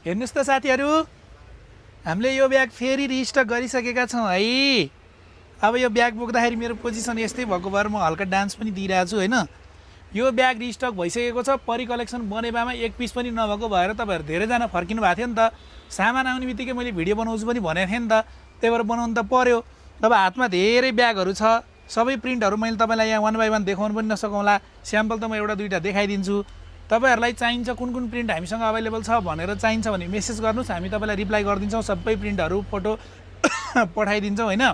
हेर्नुस् त साथीहरु, हामीले यो ब्याग फेरि रिस्टक गरिसकेका छौं है। अब यो ब्याग बोक्दाखेरि मेरो पोजिसन यस्तै भएको भएर म हल्का डान्स पनि दिइरहेको छु हैन। यो ब्याग रिस्टक भइसकेको छ। परि कलेक्सन बनेबामा एक पिस पनि नभएको भएर तपाईहरु धेरैजना फर्किनु भएको थियो नि त। सामान आउने बित्तिकै मैले भिडियो बनाउँछु पनि भनेको थिएँ नि त। त्यही भएर बनाउनु त पर्यो। अब हातमा धेरै ब्यागहरु छ। सबै प्रिन्टहरु मैले तपाईलाई यहाँ 1 बाइ 1 देखाउन पनि नसकौँला। स्याम्पल त म एउटा दुईटा देखाइदिन्छु। तपाईहरुलाई चाहिन्छ कुन कुन प्रिन्ट हामीसँग अवेलेबल छ भनेर चाहिन्छ भने मेसेज गर्नुस्, हामी तपाईलाई रिप्लाई गर्दिन्छौं। सबै प्रिन्टहरु फोटो पठाइदिन्छौं हैन।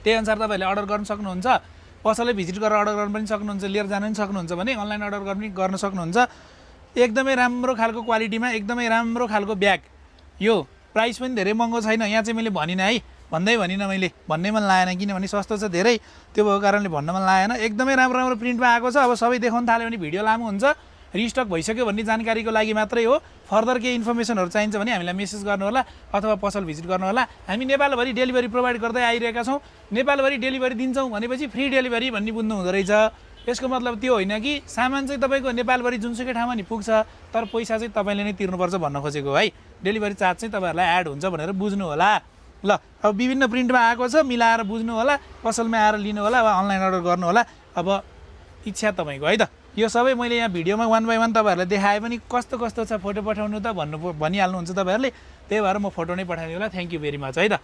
त्यही अनुसार तपाईहरुले अर्डर गर्न सक्नुहुन्छ। पसलै भिजिट गरेर अर्डर गर्न पनि सक्नुहुन्छ, लिएर जान पनि सक्नुहुन्छ भने अनलाइन अर्डर गर्न सक्नुहुन्छ। एकदमै राम्रो खालको क्वालिटीमा एकदमै राम्रो खालको ब्याग। यो प्राइस पनि धेरै महँगो छैन। यहाँ चाहिँ मैले भनिन है, भनिन मैले, भन्नै मन लागेन किनभने सस्तो छ धेरै। त्यो भएको कारणले भन्न मन लागेन। एकदमै राम्रो राम्रो प्रिन्टमा आएको छ। अब सबै देखाउन थाल्यो भने भिडियो लामो हुन्छ। रिस्टक भइसक्यो भन्ने जानकारीको लागि मात्रै हो। फर्दर केही इन्फर्मेसनहरु चाहिन्छ भने हामीलाई मेसेज गर्नु होला अथवा पसल भिजिट गर्नु होला। हामी नेपालभरि डेलिभरी प्रोवाइड गर्दै आइरहेका छौं। नेपालभरि डेलिभरी दिन्छौं भनेपछि फ्री डेलिभरी भन्ने बुझ्नु हुँदो रहेछ। यसको मतलब त्यो होइन कि सामान चाहिँ तपाईको नेपालभरि जुनसुकै ठाउँमा नि पुग्छ, तर पैसा चाहिँ तपाईले नै तिर्नुपर्छ भन्न खोजेको है। डेलिभरी चार्ज चाहिँ तपाईहरुलाई एड हुन्छ भनेर बुझ्नु होला। ल, अब विभिन्न प्रिन्टमा आएको छ, मिलाएर बुझ्नु होला, पसलमा आएर लिनु होला वा अनलाइन अर्डर गर्नु होला। अब इच्छा तपाईको है त। यो सबै मैले यहाँ भिडियोमा 1 बाइ 1 तपाईहरुलाई देखाए पनि कस्तो कस्तो छ फोटो पठाउनु त भनिहाल्नुहुन्छ तपाईहरुले। त्यही भएर म फोटो नै पठाइदिनु होला। थ्यांक यू भेरी मच है त।